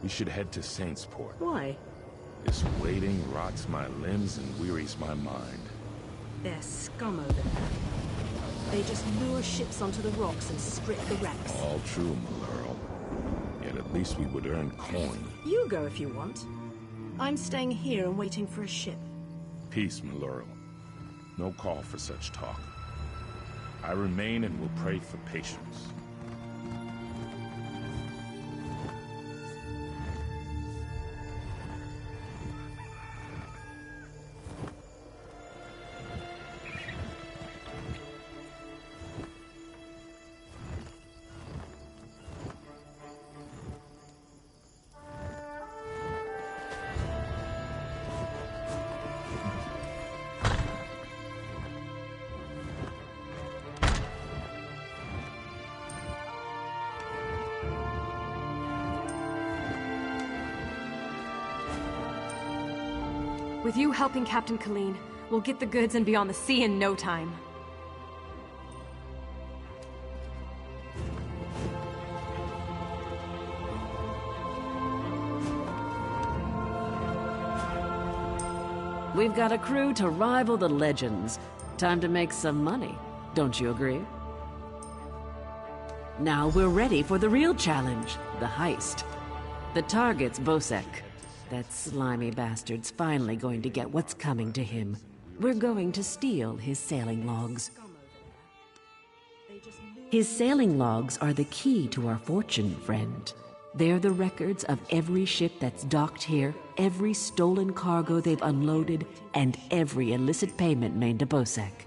We should head to Saintsport. Why? This waiting rots my limbs and wearies my mind. There's scum over there. They just lure ships onto the rocks and strip the wrecks. All true, Malurl. Yet at least we would earn coin. You go if you want. I'm staying here and waiting for a ship. Peace, Malurl. No call for such talk. I remain and will pray for patience. With you helping Captain Colleen, we'll get the goods and be on the sea in no time. We've got a crew to rival the legends. Time to make some money, don't you agree? Now we're ready for the real challenge, the heist. The target's Bosek. That slimy bastard's finally going to get what's coming to him. We're going to steal his sailing logs. His sailing logs are the key to our fortune, friend. They're the records of every ship that's docked here, every stolen cargo they've unloaded, and every illicit payment made to Bosek.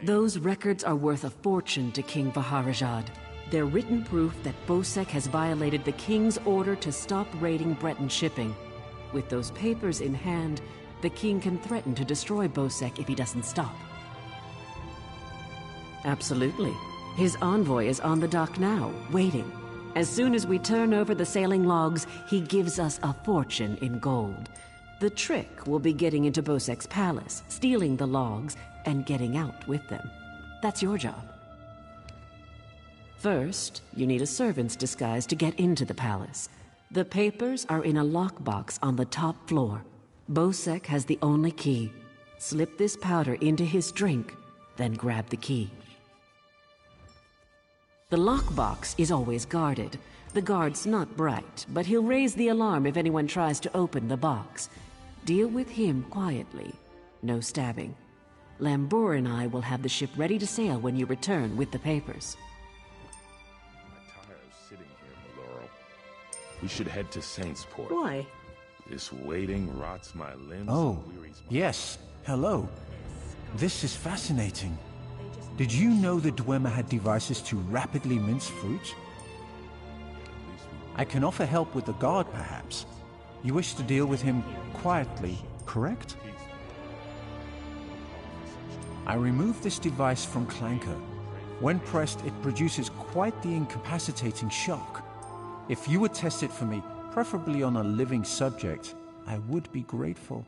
Those records are worth a fortune to King Vaharajad. They're written proof that Bosek has violated the King's order to stop raiding Breton shipping. With those papers in hand, the King can threaten to destroy Bosek if he doesn't stop. Absolutely. His envoy is on the dock now, waiting. As soon as we turn over the sailing logs, he gives us a fortune in gold. The trick will be getting into Bosek's palace, stealing the logs, and getting out with them. That's your job. First, you need a servant's disguise to get into the palace. The papers are in a lockbox on the top floor. Bosek has the only key. Slip this powder into his drink, then grab the key. The lockbox is always guarded. The guard's not bright, but he'll raise the alarm if anyone tries to open the box. Deal with him quietly. No stabbing. Lambour and I will have the ship ready to sail when you return with the papers. We should head to Saintsport. Why? This waiting rots my limbs. Oh, and wearies my yes. Hello. This is fascinating. Did you know the Dwemer had devices to rapidly mince fruit? I can offer help with the guard, perhaps. You wish to deal with him quietly, correct? I removed this device from Clanker. When pressed, it produces quite the incapacitating shock. If you would test it for me, preferably on a living subject, I would be grateful.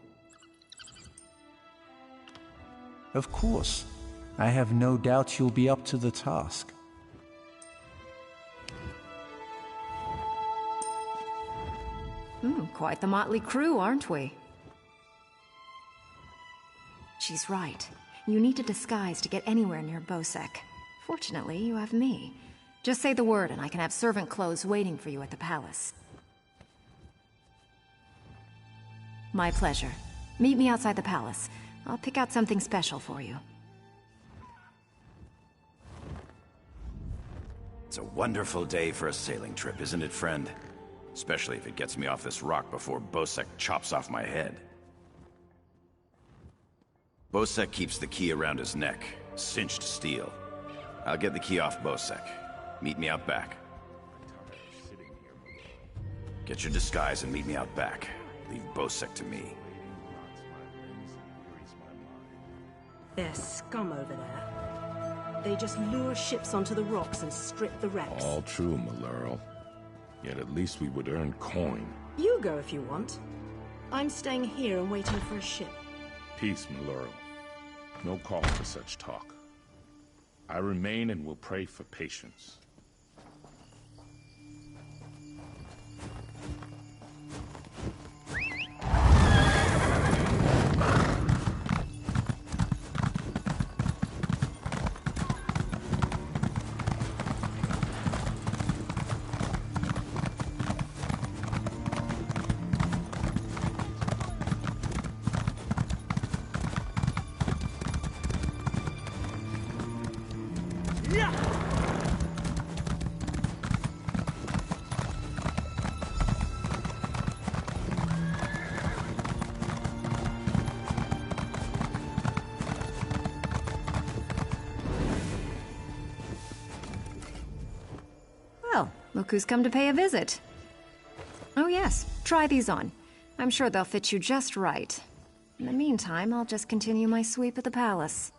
Of course. I have no doubt you'll be up to the task. Quite the motley crew, aren't we? She's right. You need a disguise to get anywhere near Bosek. Fortunately, you have me. Just say the word and I can have servant clothes waiting for you at the palace. My pleasure. Meet me outside the palace. I'll pick out something special for you. It's a wonderful day for a sailing trip, isn't it, friend? Especially if it gets me off this rock before Bosek chops off my head. Bosek keeps the key around his neck, cinched steel. I'll get the key off Bosek. Meet me out back. Get your disguise and meet me out back. Leave Bosek to me. There's scum over there. They just lure ships onto the rocks and strip the wrecks. All true, Malurl. Yet at least we would earn coin. You go if you want. I'm staying here and waiting for a ship. Peace, Malurl. No call for such talk. I remain and will pray for patience. look who's come to pay a visit. Oh yes, try these on. I'm sure they'll fit you just right. In the meantime, I'll just continue my sweep at the palace.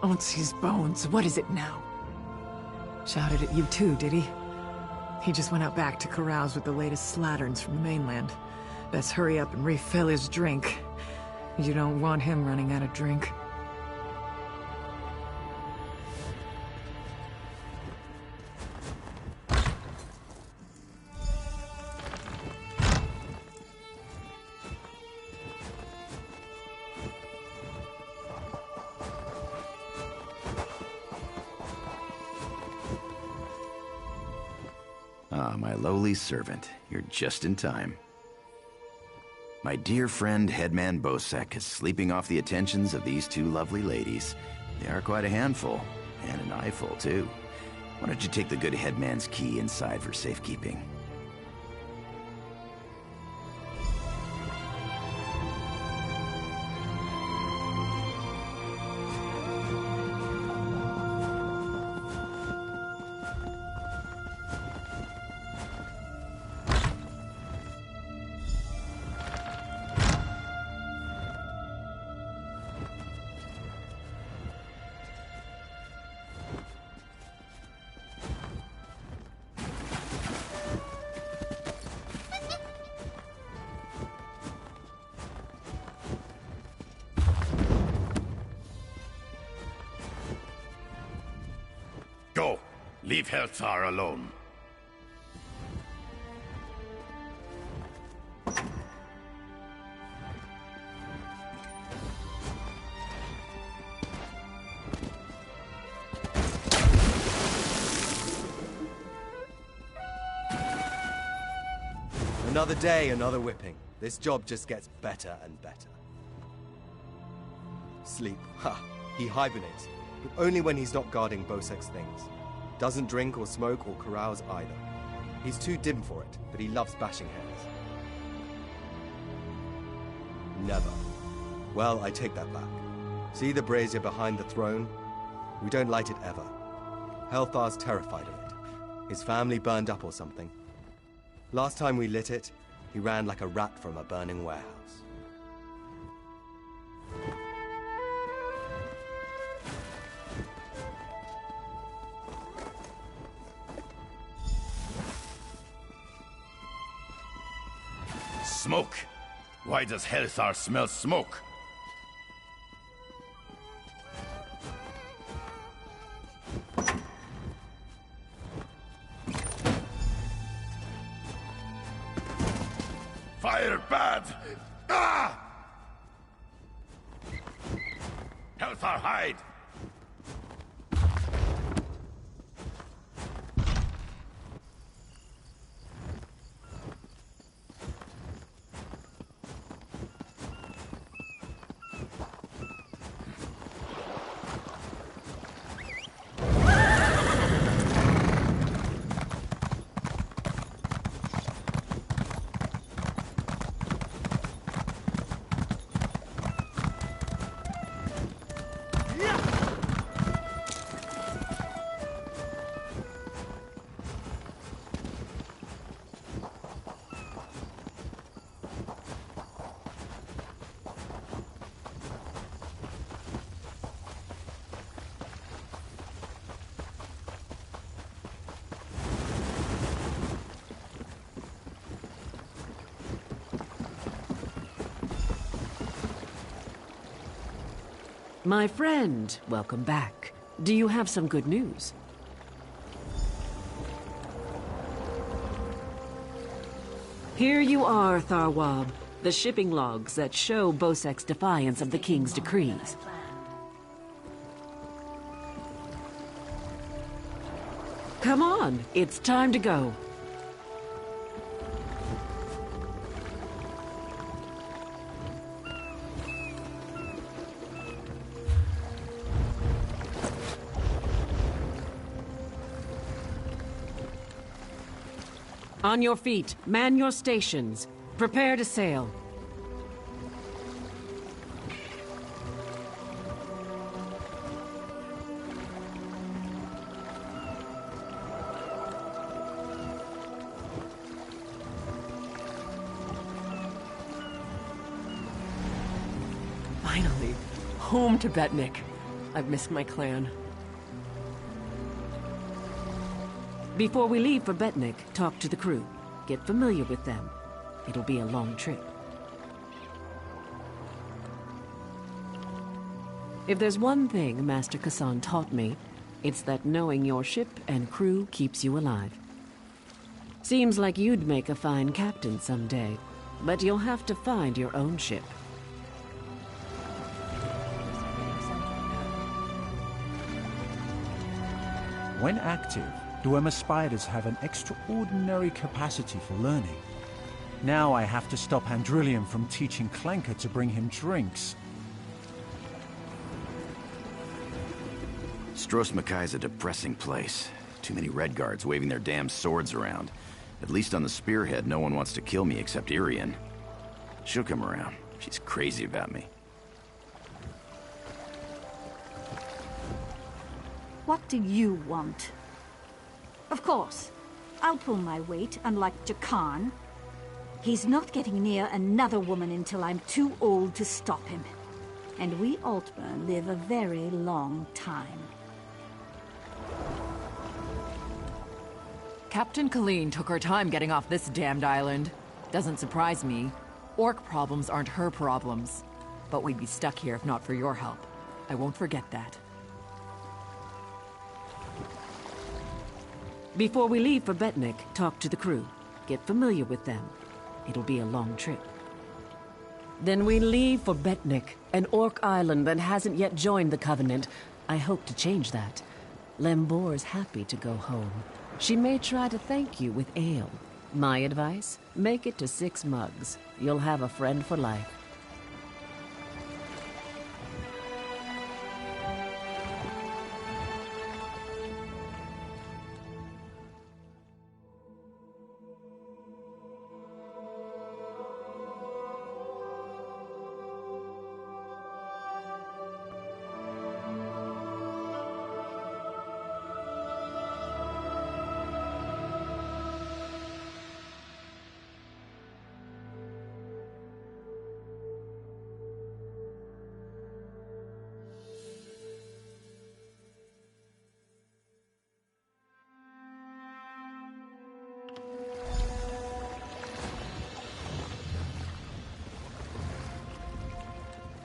Onsi's bones, what is it now? Shouted at you too, did he? He just went out back to carouse with the latest slatterns from the mainland. Best hurry up and refill his drink. You don't want him running out of drink. Ah, my lowly servant. You're just in time. My dear friend, Headman Bosek, is sleeping off the attentions of these two lovely ladies. They are quite a handful, and an eyeful, too. Why don't you take the good Headman's key inside for safekeeping? Go! Leave Helthar alone. Another day, another whipping. This job just gets better and better. Sleep. Ha! He hibernates, but only when he's not guarding Bosek's things. Doesn't drink or smoke or carouse either. He's too dim for it, but he loves bashing heads. Never. Well, I take that back. See the brazier behind the throne? We don't light it ever. Helthar's terrified of it. His family burned up or something. Last time we lit it, he ran like a rat from a burning warehouse. Smoke! Why does Helthar smell smoke? Fire bad! Ah! Helthar, hide! My friend, welcome back. Do you have some good news? Here you are, Tharwab. The shipping logs that show Bosek's defiance of the king's decrees. Come on, it's time to go. On your feet, man your stations. Prepare to sail. Finally, home to Betnik. I've missed my clan. Before we leave for Betnik, talk to the crew. Get familiar with them. It'll be a long trip. If there's one thing Master Kassan taught me, it's that knowing your ship and crew keeps you alive. Seems like you'd make a fine captain someday, but you'll have to find your own ship. When active, Dwemer spiders have an extraordinary capacity for learning. Now I have to stop Andrillion from teaching Clanker to bring him drinks. Stros Makai's a depressing place. Too many Redguards waving their damn swords around. At least on the spearhead, no one wants to kill me except Irian. She'll come around. She's crazy about me. What do you want? Of course, I'll pull my weight, unlike Jakan. He's not getting near another woman until I'm too old to stop him. And we Altmer live a very long time. Captain Colleen took her time getting off this damned island. Doesn't surprise me. Orc problems aren't her problems. But we'd be stuck here if not for your help. I won't forget that. Before we leave for Betnik, talk to the crew. Get familiar with them. It'll be a long trip. Then we leave for Betnik, an orc island that hasn't yet joined the Covenant. I hope to change that. Lembor's happy to go home. She may try to thank you with ale. My advice? Make it to 6 mugs. You'll have a friend for life.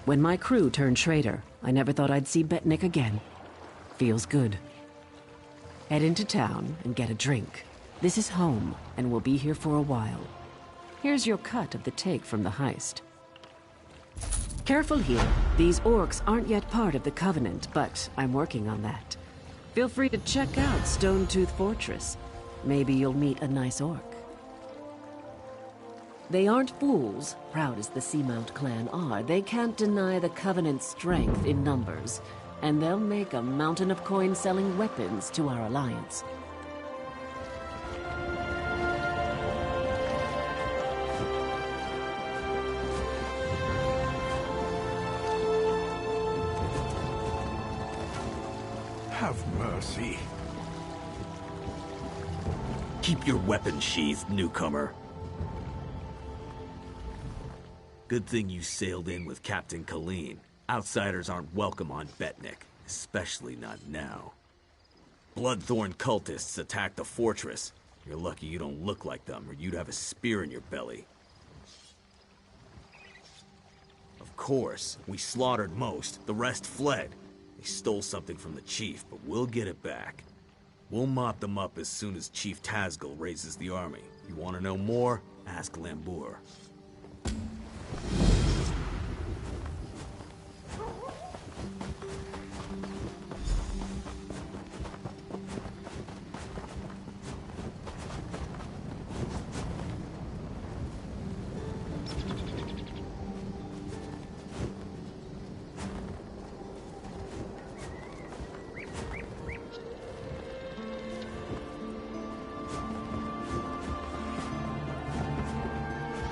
When my crew turned traitor, I never thought I'd see Betnik again. Feels good. Head into town and get a drink. This is home, and we'll be here for a while. Here's your cut of the take from the heist. Careful here. These orcs aren't yet part of the Covenant, but I'm working on that. Feel free to check out Stonetooth Fortress. Maybe you'll meet a nice orc. They aren't fools, proud as the Seamount clan are. They can't deny the Covenant's strength in numbers, and they'll make a mountain of coin-selling weapons to our alliance. Have mercy. Keep your weapon sheathed, newcomer. Good thing you sailed in with Captain Colleen. Outsiders aren't welcome on Betnik, especially not now. Bloodthorn cultists attacked the fortress. You're lucky you don't look like them, or you'd have a spear in your belly. Of course, we slaughtered most. The rest fled. They stole something from the chief, but we'll get it back. We'll mop them up as soon as Chief Tazgul raises the army. You want to know more? Ask Lambur.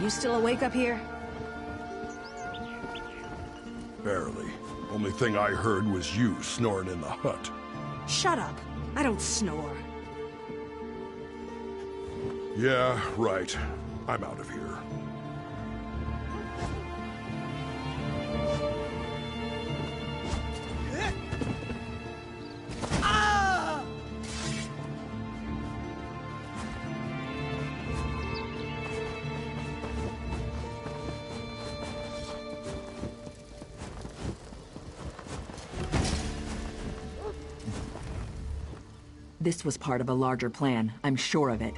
You still awake up here? Barely. Only thing I heard was you snoring in the hut. Shut up. I don't snore. Yeah, right. I'm out of here. This was part of a larger plan, I'm sure of it.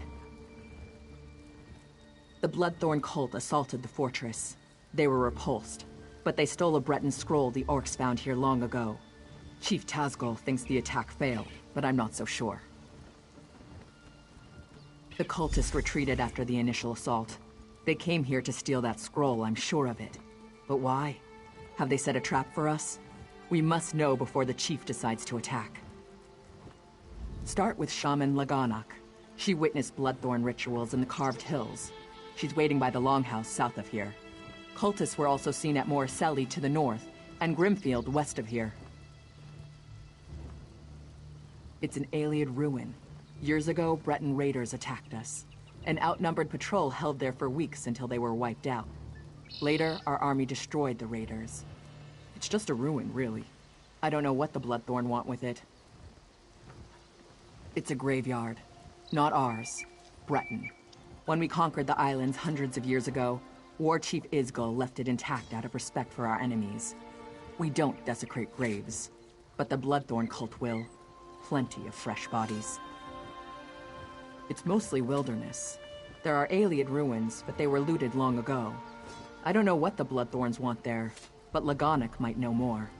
The Bloodthorn cult assaulted the fortress. They were repulsed, but they stole a Breton scroll the orcs found here long ago. Chief Tazgol thinks the attack failed, but I'm not so sure. The cultists retreated after the initial assault. They came here to steal that scroll, I'm sure of it. But why? Have they set a trap for us? We must know before the chief decides to attack. Start with Shaman Laganak. She witnessed Bloodthorn rituals in the Carved Hills. She's waiting by the Longhouse south of here. Cultists were also seen at Morriselli to the north, and Grimfield west of here. It's an Ayleid ruin. Years ago, Breton raiders attacked us. An outnumbered patrol held there for weeks until they were wiped out. Later, our army destroyed the raiders. It's just a ruin, really. I don't know what the Bloodthorn want with it. It's a graveyard. Not ours. Breton. When we conquered the islands hundreds of years ago, War Chief Isgol left it intact out of respect for our enemies. We don't desecrate graves, but the Bloodthorn cult will. Plenty of fresh bodies. It's mostly wilderness. There are Ayleid ruins, but they were looted long ago. I don't know what the Bloodthorns want there, but Laganak might know more.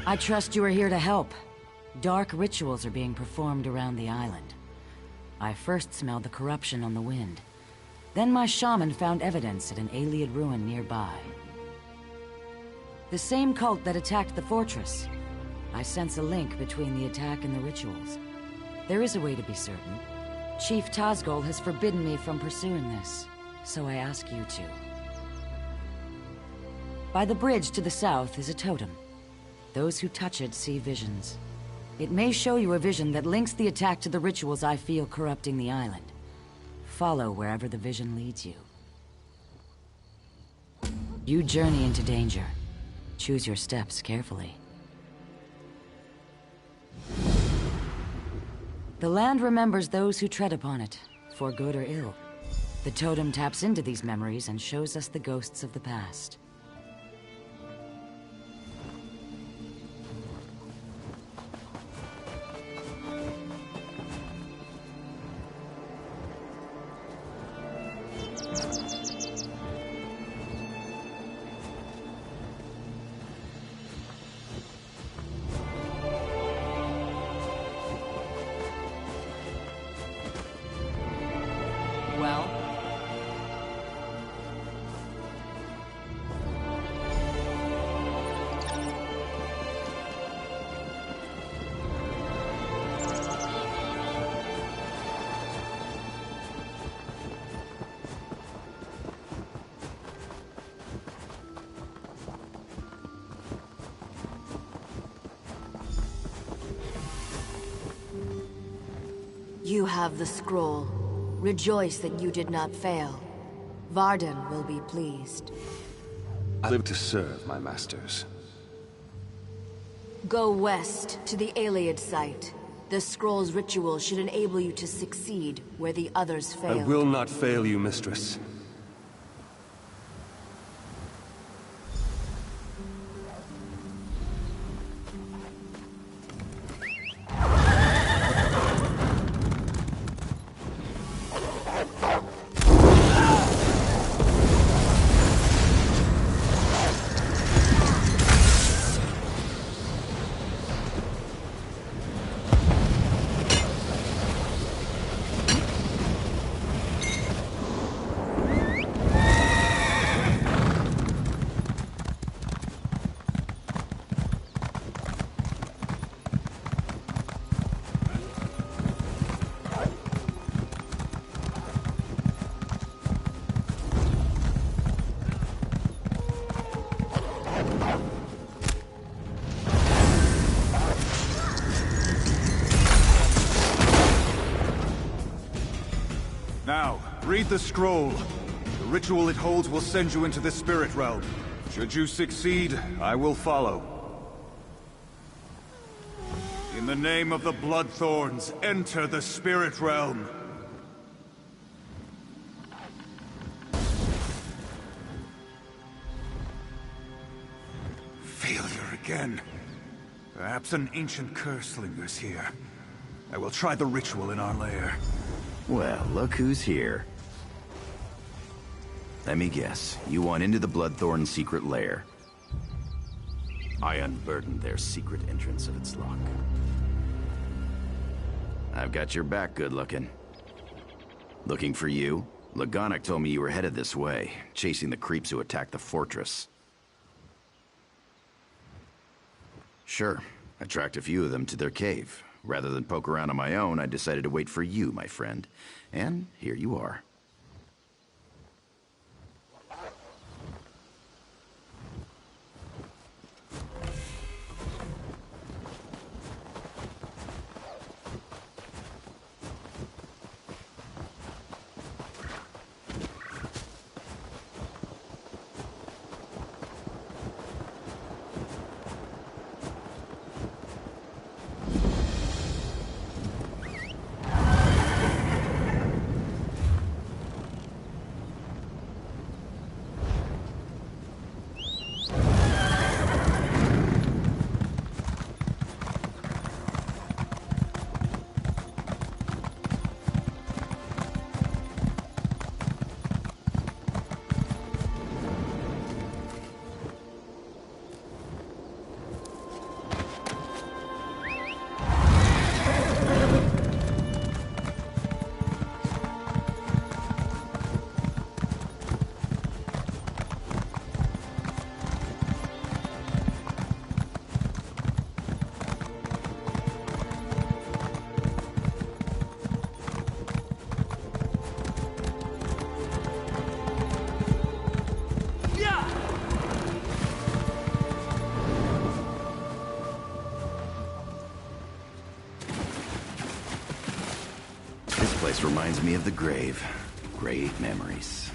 I trust you are here to help. Dark rituals are being performed around the island. I first smelled the corruption on the wind. Then my shaman found evidence at an Ayleid ruin nearby. The same cult that attacked the fortress. I sense a link between the attack and the rituals. There is a way to be certain. Chief Tazgol has forbidden me from pursuing this, so I ask you to. By the bridge to the south is a totem. Those who touch it see visions. It may show you a vision that links the attack to the rituals I feel corrupting the island. Follow wherever the vision leads you. You journey into danger. Choose your steps carefully. The land remembers those who tread upon it, for good or ill. The totem taps into these memories and shows us the ghosts of the past. You have the scroll. Rejoice that you did not fail. Varden will be pleased. I live to serve my masters. Go west to the Ayleid site. The scroll's ritual should enable you to succeed where the others failed. I will not fail you, mistress. Read the scroll. The ritual it holds will send you into the spirit realm. Should you succeed, I will follow. In the name of the Bloodthorns, enter the spirit realm. Failure again. Perhaps an ancient curse lingers here. I will try the ritual in our lair. Well, look who's here. Let me guess, you want into the Bloodthorn secret lair. I unburdened their secret entrance of its lock. I've got your back, good looking. Looking for you? Lagonic told me you were headed this way, chasing the creeps who attacked the fortress. Sure, I tracked a few of them to their cave. Rather than poke around on my own, I decided to wait for you, my friend. And here you are. This place reminds me of the grave. Great memories.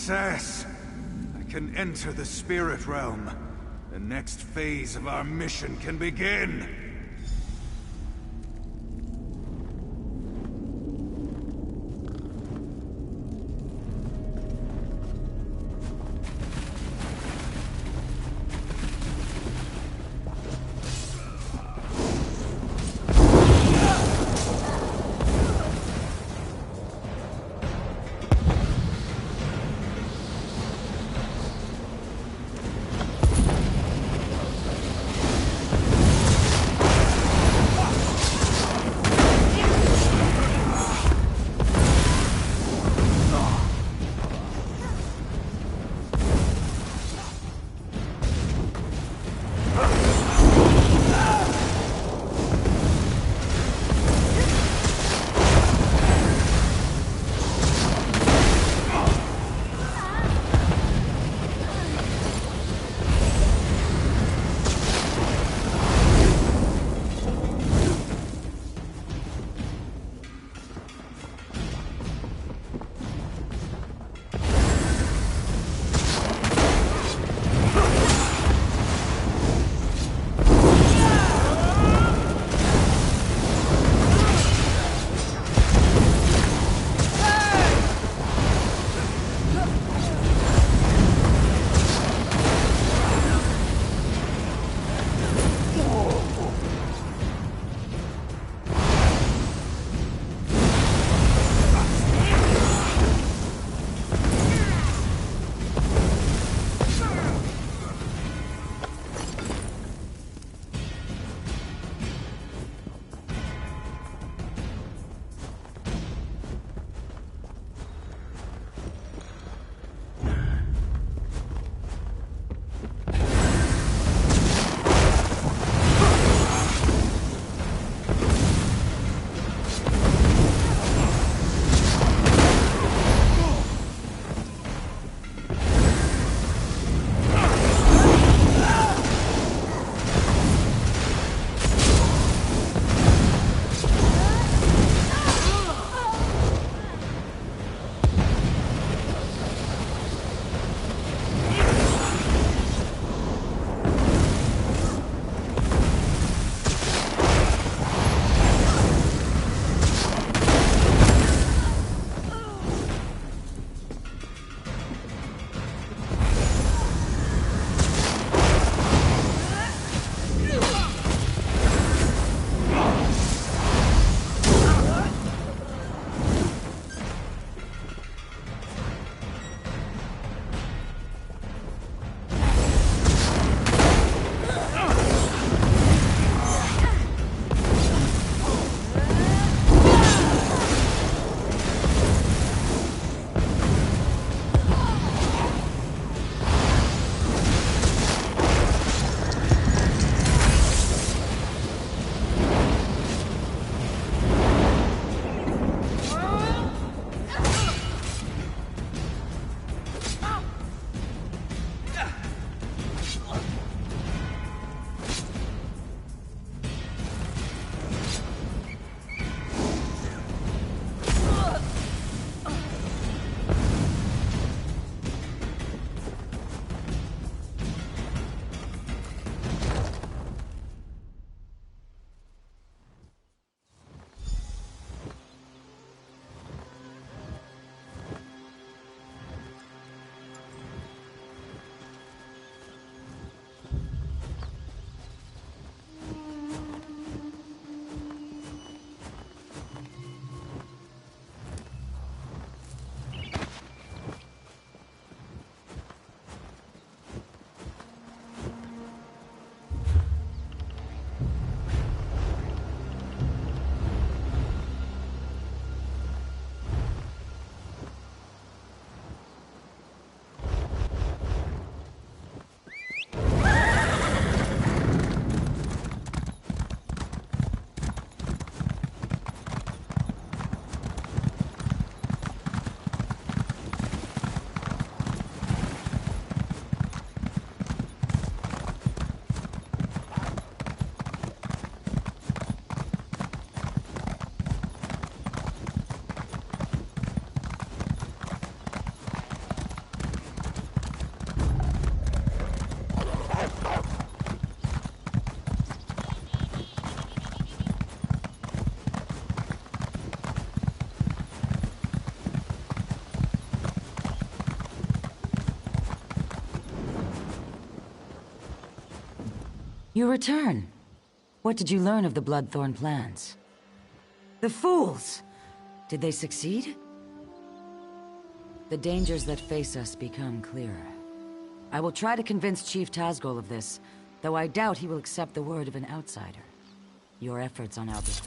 Success! I can enter the spirit realm. The next phase of our mission can begin! You return. What did you learn of the Bloodthorn plans? The fools! Did they succeed? The dangers that face us become clearer. I will try to convince Chief Tazgol of this, though I doubt he will accept the word of an outsider. Your efforts on Albert...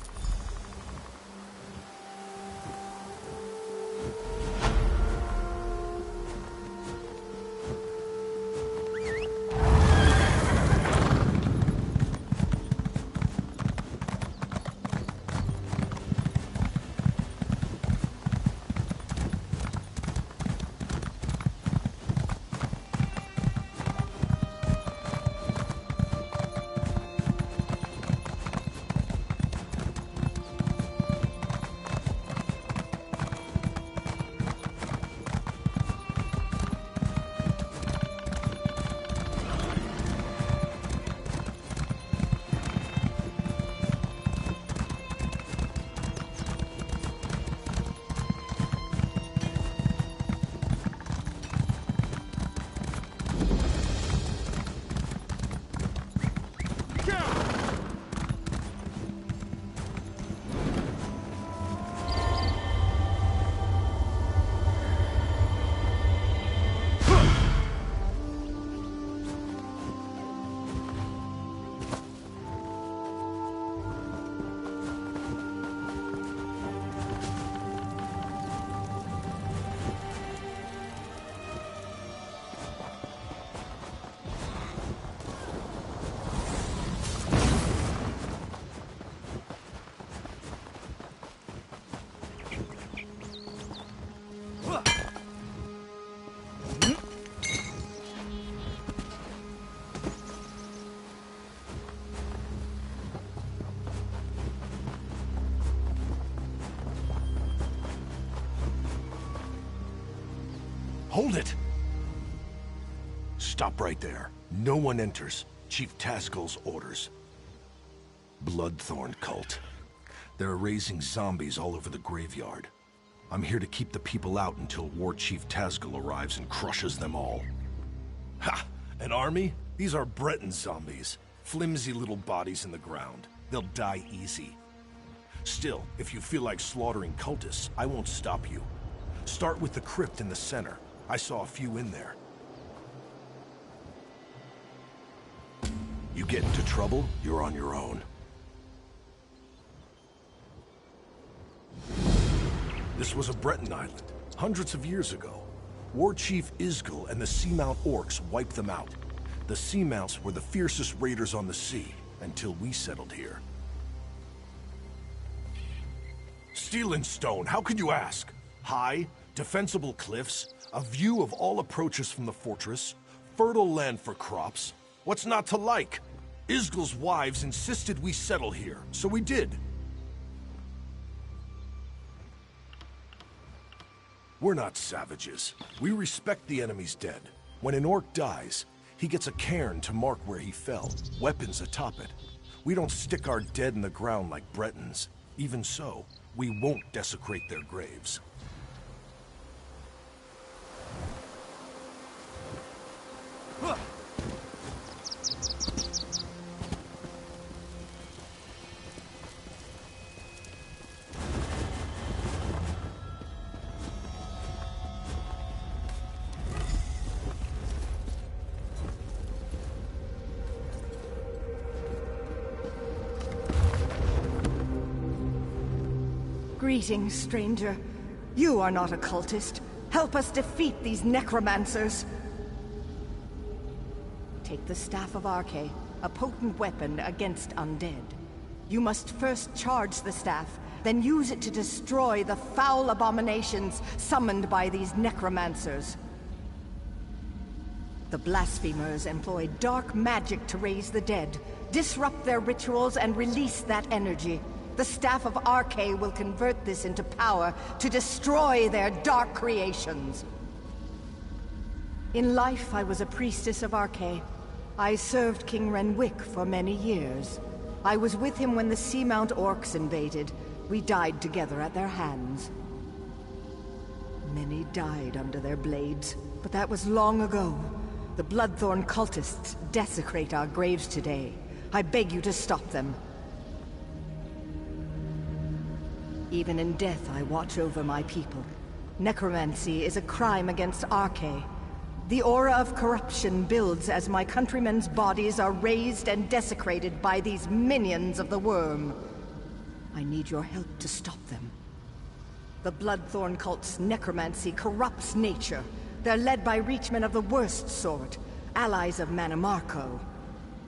Hold it! Stop right there. No one enters. Chief Tazgol's orders. Bloodthorn cult. They're raising zombies all over the graveyard. I'm here to keep the people out until War Chief Tazgol arrives and crushes them all. Ha! An army? These are Breton zombies. Flimsy little bodies in the ground. They'll die easy. Still, if you feel like slaughtering cultists, I won't stop you. Start with the crypt in the center. I saw a few in there. You get into trouble, you're on your own. This was a Breton island, hundreds of years ago. War Chief Isgil and the Seamount Orcs wiped them out. The Seamounts were the fiercest raiders on the sea, until we settled here. Steel and stone, how could you ask? High, defensible cliffs, a view of all approaches from the fortress, fertile land for crops. What's not to like? Isgil's wives insisted we settle here, so we did. We're not savages. We respect the enemy's dead. When an orc dies, he gets a cairn to mark where he fell, weapons atop it. We don't stick our dead in the ground like Bretons. Even so, we won't desecrate their graves. Greetings, stranger. You are not a cultist. Help us defeat these necromancers. Take the Staff of Arche, a potent weapon against undead. You must first charge the staff, then use it to destroy the foul abominations summoned by these necromancers. The blasphemers employ dark magic to raise the dead, disrupt their rituals, and release that energy. The Staff of Arche will convert this into power to destroy their dark creations. In life, I was a priestess of Arche. I served King Renwick for many years. I was with him when the Seamount Orcs invaded. We died together at their hands. Many died under their blades, but that was long ago. The Bloodthorn cultists desecrate our graves today. I beg you to stop them. Even in death, I watch over my people. Necromancy is a crime against Arche. The aura of corruption builds as my countrymen's bodies are raised and desecrated by these minions of the worm. I need your help to stop them. The Bloodthorn cult's necromancy corrupts nature. They're led by reachmen of the worst sort, allies of Mannimarco.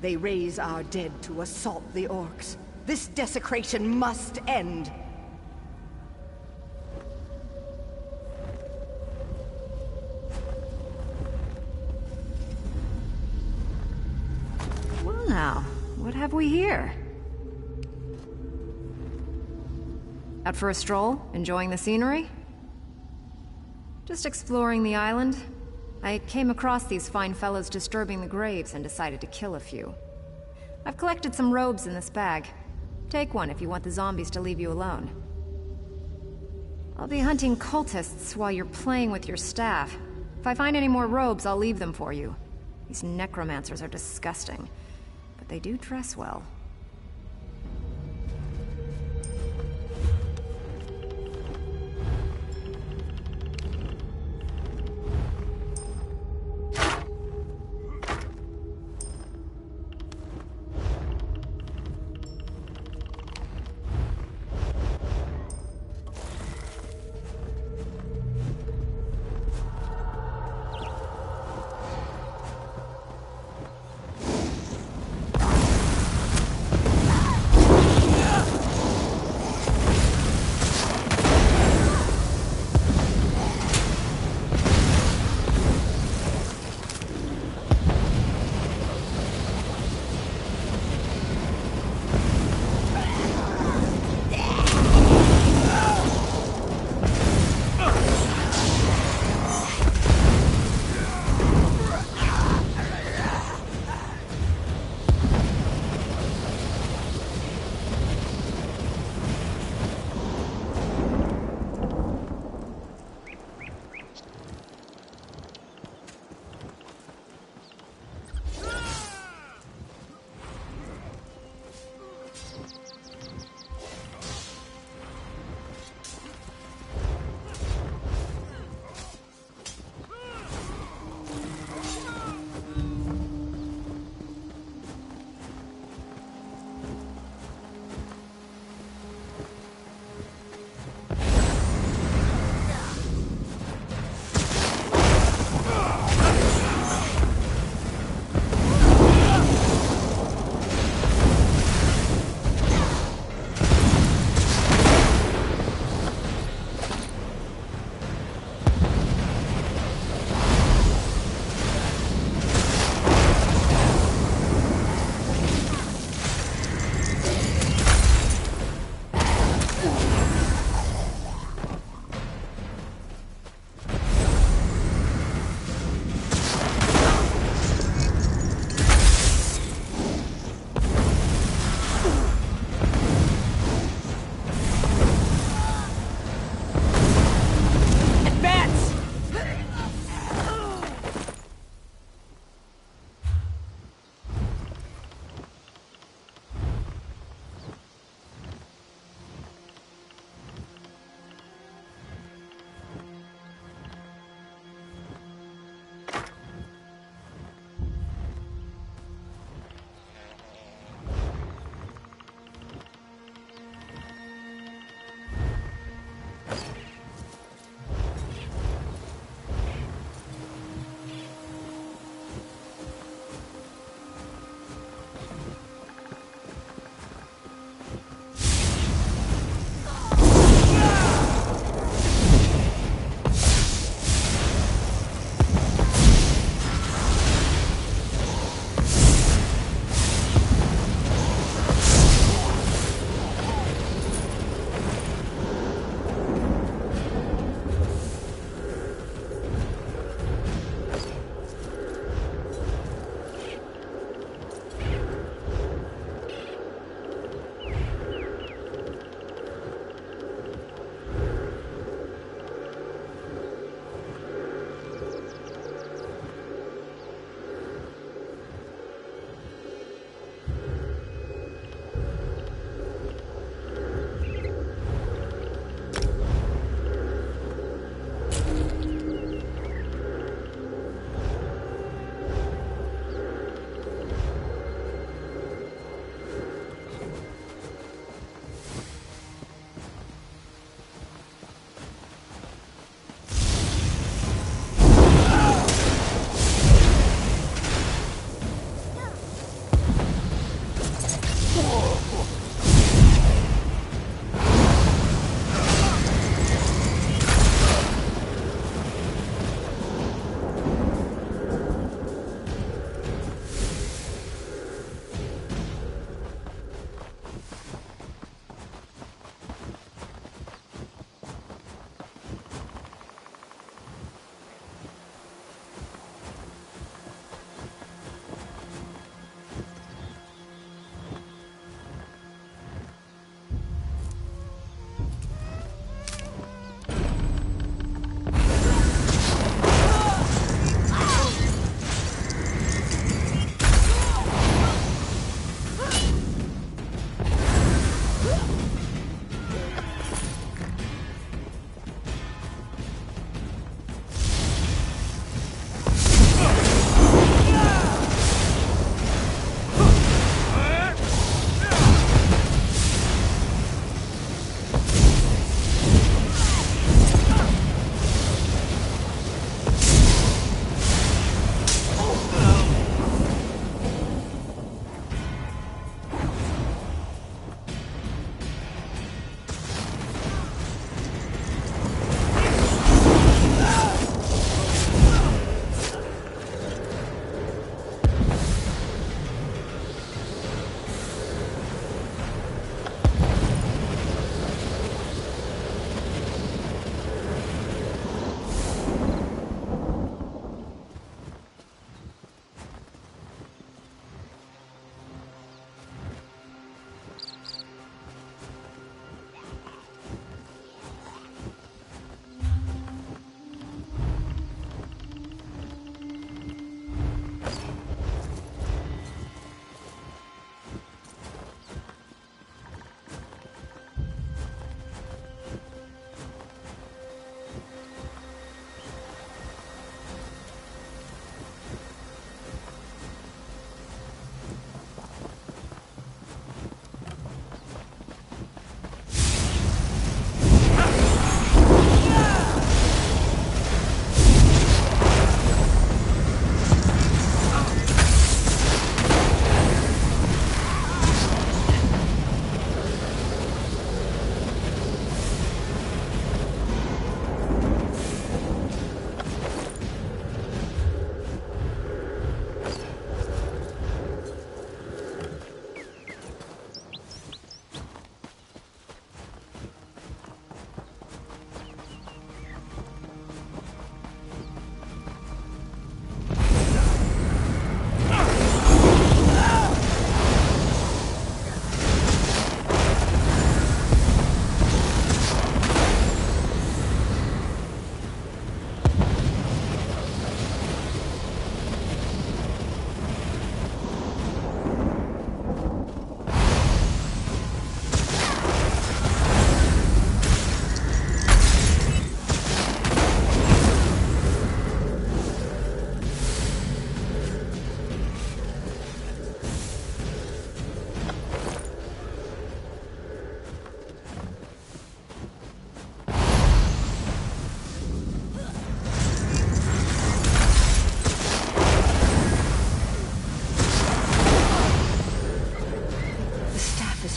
They raise our dead to assault the orcs. This desecration must end. Wow, what have we here? Out for a stroll? Enjoying the scenery? Just exploring the island. I came across these fine fellows disturbing the graves and decided to kill a few. I've collected some robes in this bag. Take one if you want the zombies to leave you alone. I'll be hunting cultists while you're playing with your staff. If I find any more robes, I'll leave them for you. These necromancers are disgusting, but they do dress well.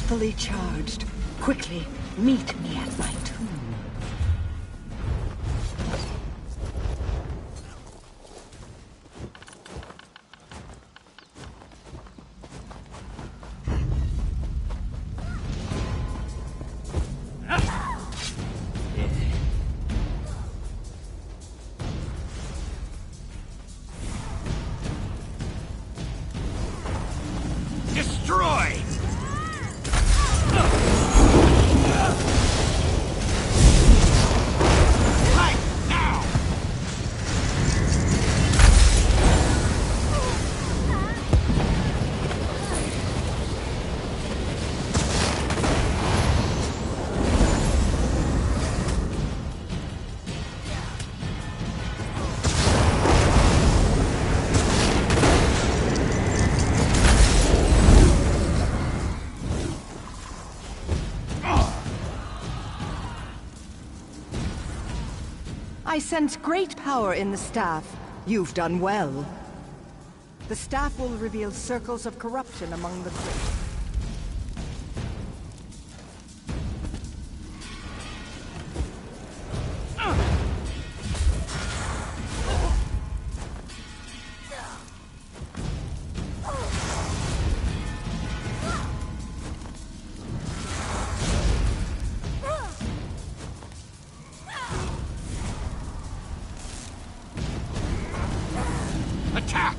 fully charged. Quickly, meet me at my tomb. Destroy! I sense great power in the staff. You've done well. The staff will reveal circles of corruption among the crypts. Attack!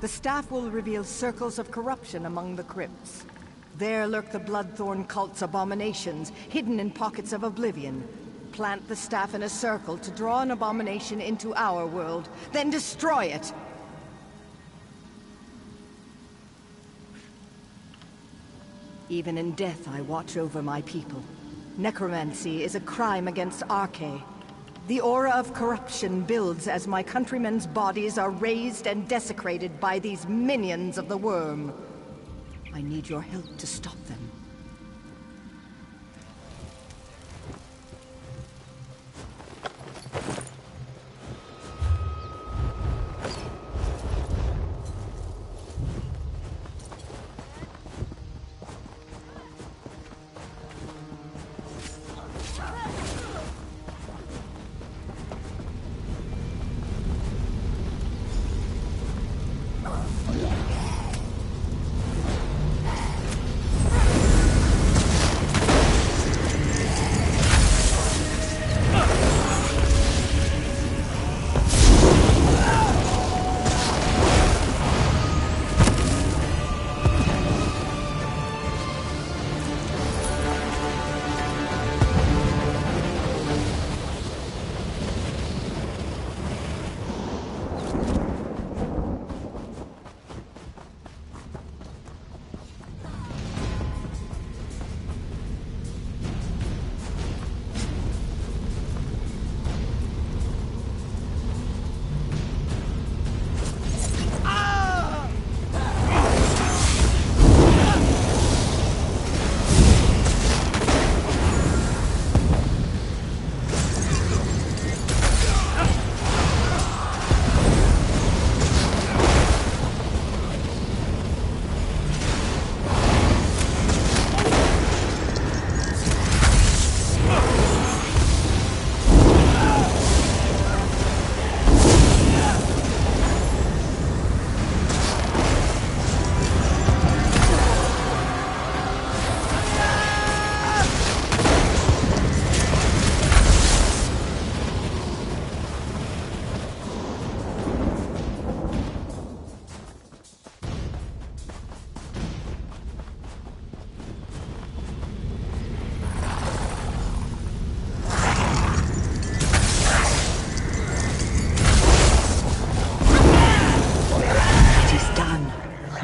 The staff will reveal circles of corruption among the crypts. There lurk the Bloodthorn cult's abominations, hidden in pockets of oblivion. Plant the staff in a circle to draw an abomination into our world, then destroy it! Even in death, I watch over my people. Necromancy is a crime against Arche. The aura of corruption builds as my countrymen's bodies are raised and desecrated by these minions of the worm. I need your help to stop them.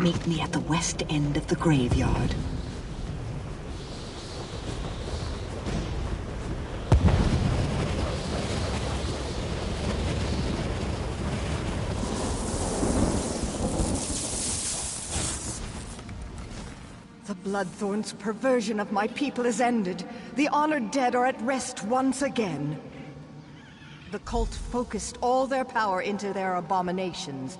Meet me at the west end of the graveyard. The Bloodthorn's perversion of my people is ended. The honored dead are at rest once again. The cult focused all their power into their abominations.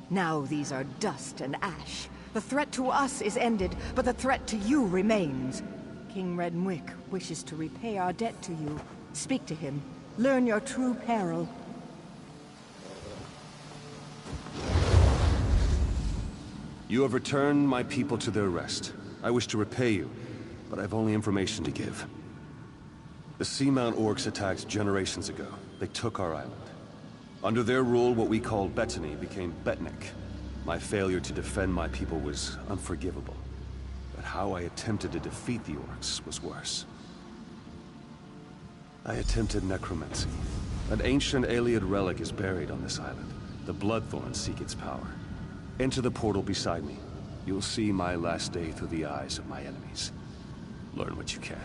Now these are dust and ash. The threat to us is ended, but the threat to you remains. King Renwick wishes to repay our debt to you. Speak to him. Learn your true peril. You have returned my people to their rest. I wish to repay you, but I have only information to give. The Seamount orcs attacked generations ago. They took our island. Under their rule, what we called Bettany became Betnik. My failure to defend my people was unforgivable. But how I attempted to defeat the orcs was worse. I attempted necromancy. An ancient Ayleid relic is buried on this island. The Bloodthorns seek its power. Enter the portal beside me. You'll see my last day through the eyes of my enemies. Learn what you can.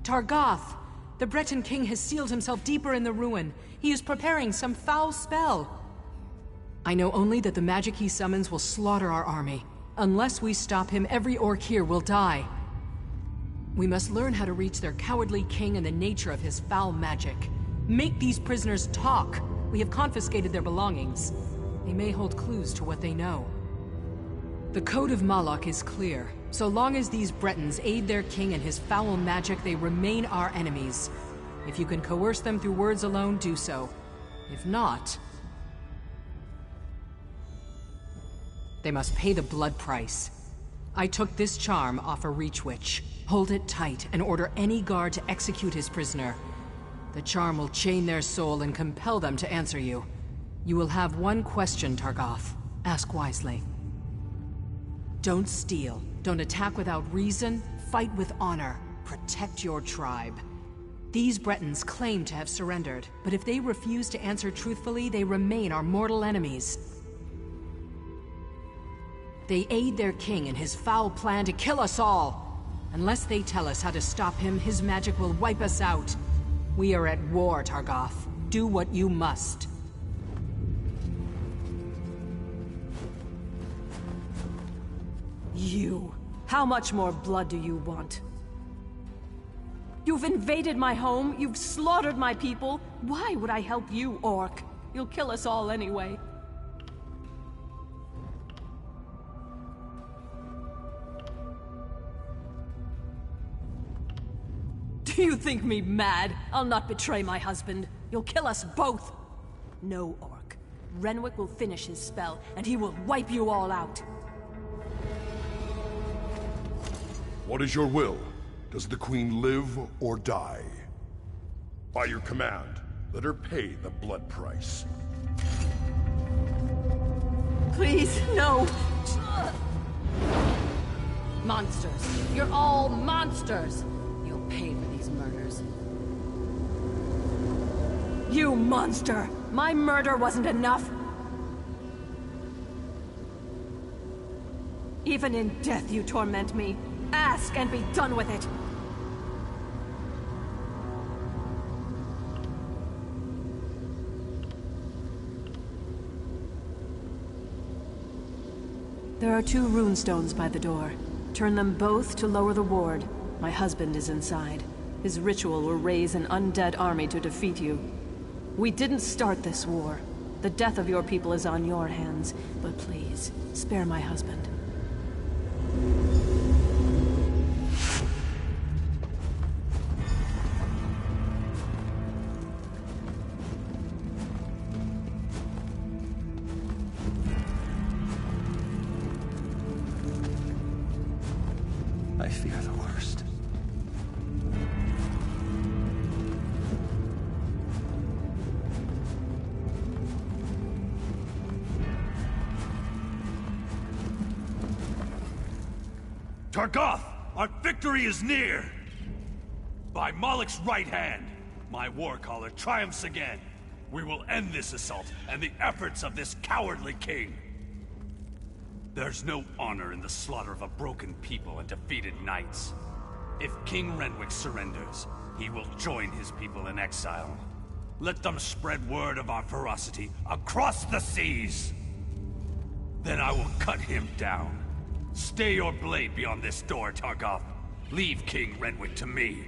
Targoth! The Breton king has sealed himself deeper in the ruin. He is preparing some foul spell. I know only that the magic he summons will slaughter our army. Unless we stop him, every orc here will die. We must learn how to reach their cowardly king and the nature of his foul magic. Make these prisoners talk. We have confiscated their belongings. They may hold clues to what they know. The Code of Malak is clear. So long as these Bretons aid their king and his foul magic, they remain our enemies. If you can coerce them through words alone, do so. If not, they must pay the blood price. I took this charm off a Reach Witch. Hold it tight and order any guard to execute his prisoner. The charm will chain their soul and compel them to answer you. You will have one question, Targoth. Ask wisely. Don't steal. Don't attack without reason. Fight with honor. Protect your tribe. These Bretons claim to have surrendered, but if they refuse to answer truthfully, they remain our mortal enemies. They aid their king in his foul plan to kill us all. Unless they tell us how to stop him, his magic will wipe us out. We are at war, Targoth. Do what you must. You. How much more blood do you want? You've invaded my home, you've slaughtered my people. Why would I help you, orc? You'll kill us all anyway. Do you think me mad? I'll not betray my husband. You'll kill us both. No, orc. Renwick will finish his spell, and he will wipe you all out. What is your will? Does the Queen live or die? By your command, let her pay the blood price. Please, no! Monsters. You're all monsters! You'll pay for these murders. You monster! My murder wasn't enough! Even in death you torment me. Ask and be done with it! There are 2 runestones by the door. Turn them both to lower the ward. My husband is inside. His ritual will raise an undead army to defeat you. We didn't start this war. The death of your people is on your hands, but please, spare my husband. I fear the worst. Targoth, our victory is near! By Malek's right hand, my warcaller triumphs again. We will end this assault and the efforts of this cowardly king. There's no honor in the slaughter of a broken people and defeated knights. If King Renwick surrenders, he will join his people in exile. Let them spread word of our ferocity across the seas! Then I will cut him down. Stay your blade beyond this door, Targoth. Leave King Renwick to me.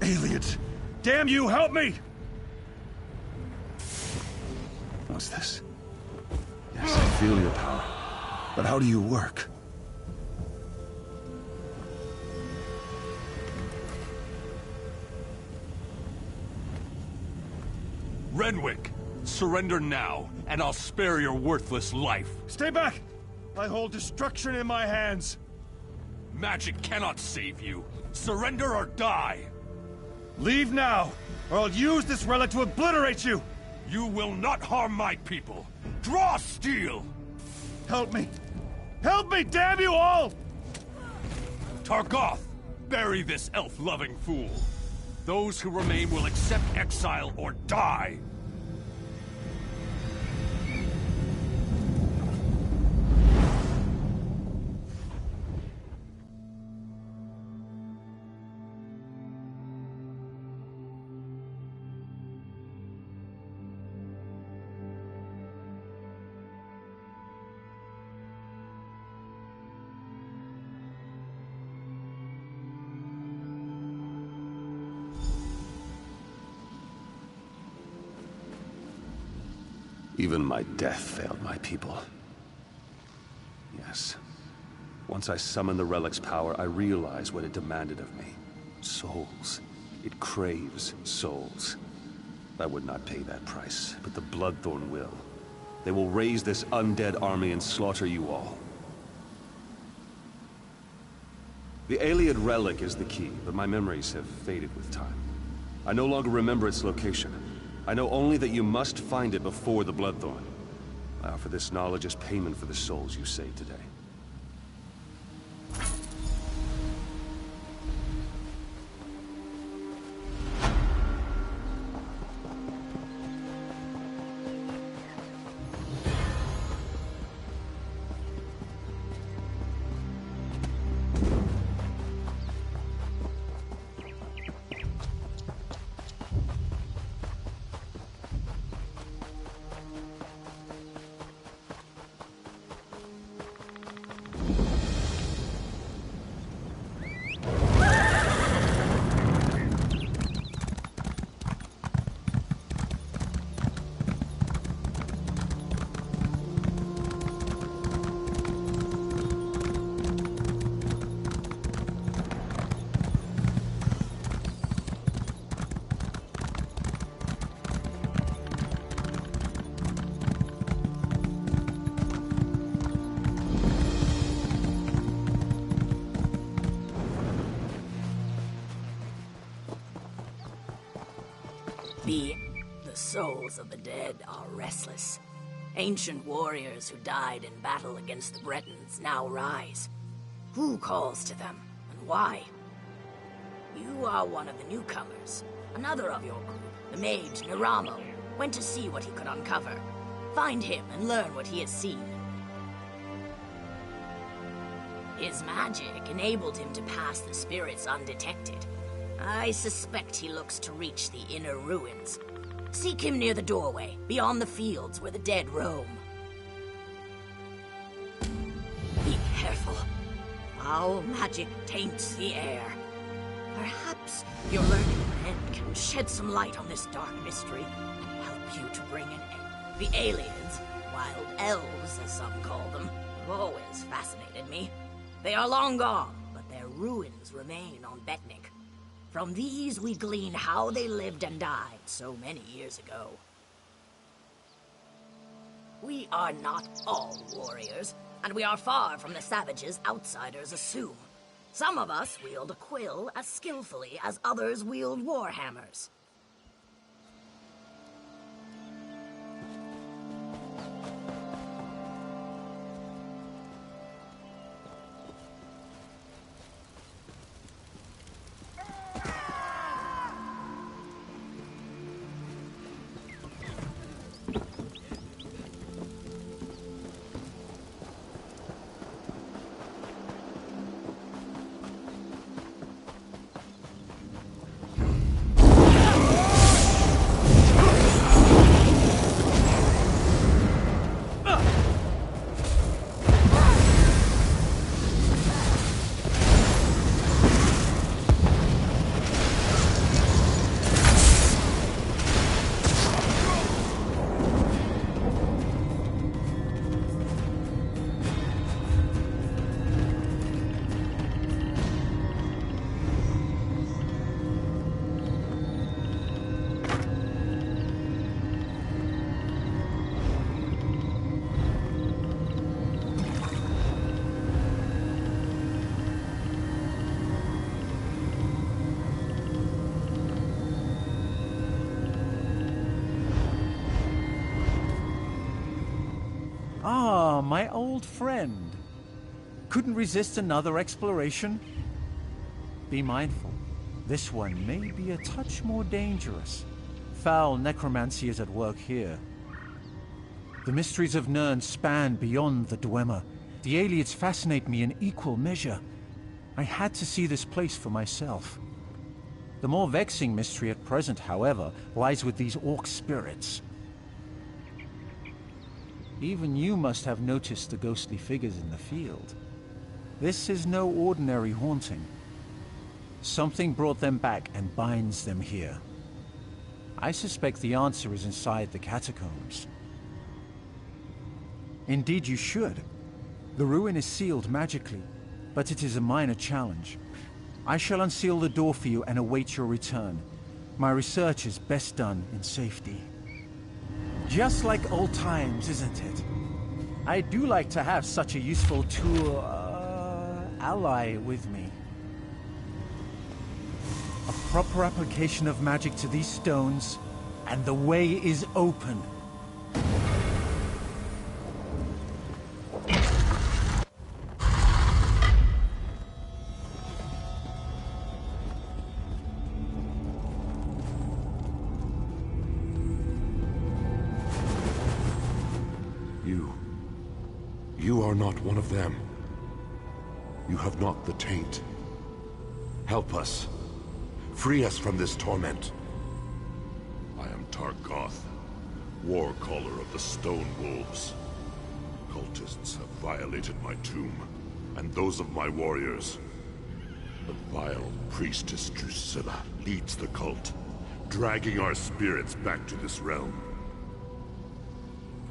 Aliens! Damn you, help me! What's this? Yes, I feel your power. But how do you work? Renwick, surrender now, and I'll spare your worthless life. Stay back! I hold destruction in my hands. Magic cannot save you. Surrender or die. Leave now, or I'll use this relic to obliterate you! You will not harm my people. Draw steel! Help me! Help me, damn you all! Targoth, bury this elf-loving fool. Those who remain will accept exile or die. Even my death failed my people. Yes. Once I summoned the relic's power, I realized what it demanded of me. Souls. It craves souls. I would not pay that price, but the Bloodthorn will. They will raise this undead army and slaughter you all. The Ayleid relic is the key, but my memories have faded with time. I no longer remember its location. I know only that you must find it before the Bloodthorn. I offer this knowledge as payment for the souls you saved today. The souls of the dead are restless. Ancient warriors who died in battle against the Bretons now rise. Who calls to them, and why? You are one of the newcomers. Another of your group, the mage Neramo, went to see what he could uncover. Find him and learn what he has seen. His magic enabled him to pass the spirits undetected. I suspect he looks to reach the inner ruins. Seek him near the doorway, beyond the fields where the dead roam. Be careful. Foul magic taints the air. Perhaps your learning friend can shed some light on this dark mystery and help you to bring an end. The aliens, wild elves as some call them, have always fascinated me. They are long gone, but their ruins remain on Betnik. From these we glean how they lived and died so many years ago. We are not all warriors, and we are far from the savages outsiders assume. Some of us wield a quill as skillfully as others wield warhammers. Ah, my old friend. Couldn't resist another exploration? Be mindful. This one may be a touch more dangerous. Foul necromancy is at work here. The mysteries of Nirn span beyond the Dwemer. The aliens fascinate me in equal measure. I had to see this place for myself. The more vexing mystery at present, however, lies with these orc spirits. Even you must have noticed the ghostly figures in the field. This is no ordinary haunting. Something brought them back and binds them here. I suspect the answer is inside the catacombs. Indeed you should. The ruin is sealed magically, but it is a minor challenge. I shall unseal the door for you and await your return. My research is best done in safety. Just like old times, isn't it? I do like to have such a useful tool, ally with me. A proper application of magic to these stones, and the way is open. You are not one of them. You have not the taint. Help us. Free us from this torment. I am Targoth, war caller of the Stone Wolves. Cultists have violated my tomb, and those of my warriors. The vile priestess Drusilla leads the cult, dragging our spirits back to this realm.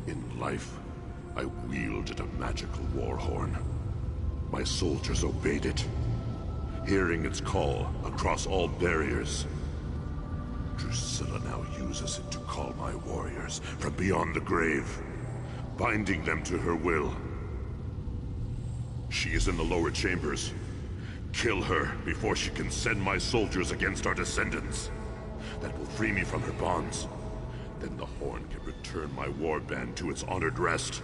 In life, I wielded a magical war horn. My soldiers obeyed it, hearing its call across all barriers. Drusilla now uses it to call my warriors from beyond the grave, binding them to her will. She is in the lower chambers. Kill her before she can send my soldiers against our descendants. That will free me from her bonds. Then the horn can return my warband to its honored rest.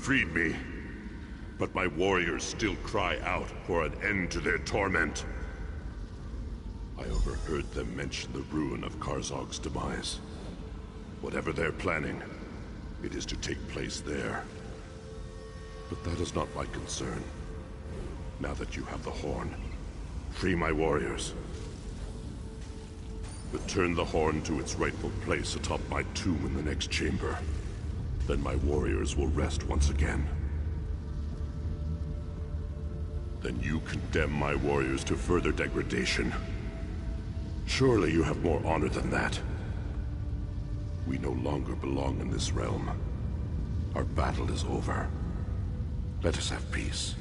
freed me, but my warriors still cry out for an end to their torment. I overheard them mention the ruin of Karzog's demise. Whatever they're planning, it is to take place there. But that is not my concern. Now that you have the horn, free my warriors. Return the horn to its rightful place atop my tomb in the next chamber. Then my warriors will rest once again. Then you condemn my warriors to further degradation. Surely you have more honor than that. We no longer belong in this realm. Our battle is over. Let us have peace.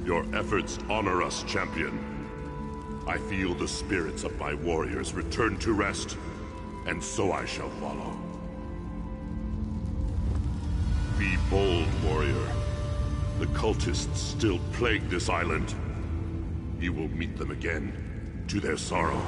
Your efforts honor us, champion. I feel the spirits of my warriors return to rest, and so I shall follow. Be bold, warrior. The cultists still plague this island. You will meet them again, to their sorrow.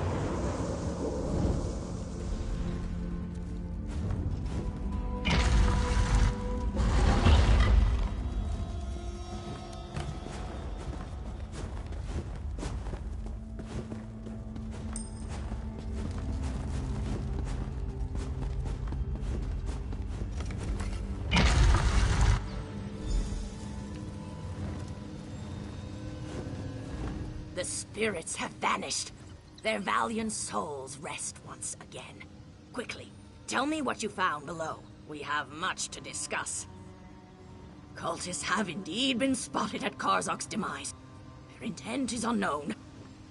The spirits have vanished. Their valiant souls rest once again. Quickly, tell me what you found below. We have much to discuss. Cultists have indeed been spotted at Karzog's demise. Their intent is unknown.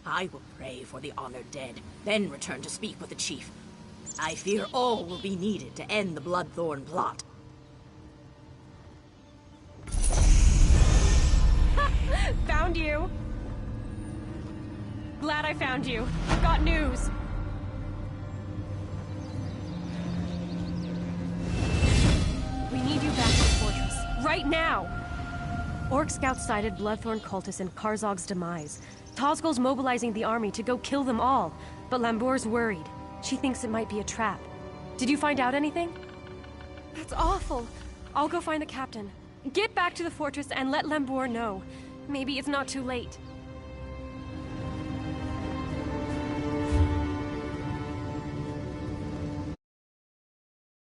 I will pray for the honored dead, then return to speak with the chief. I fear all will be needed to end the Bloodthorn plot. Found you! Glad I found you. I've got news. We need you back to the fortress. Right now! Orc scouts sighted Bloodthorn cultists in Karzog's demise. Tozgol's mobilizing the army to go kill them all, but Lambour's worried. She thinks it might be a trap. Did you find out anything? That's awful. I'll go find the captain. Get back to the fortress and let Lambour know. Maybe it's not too late.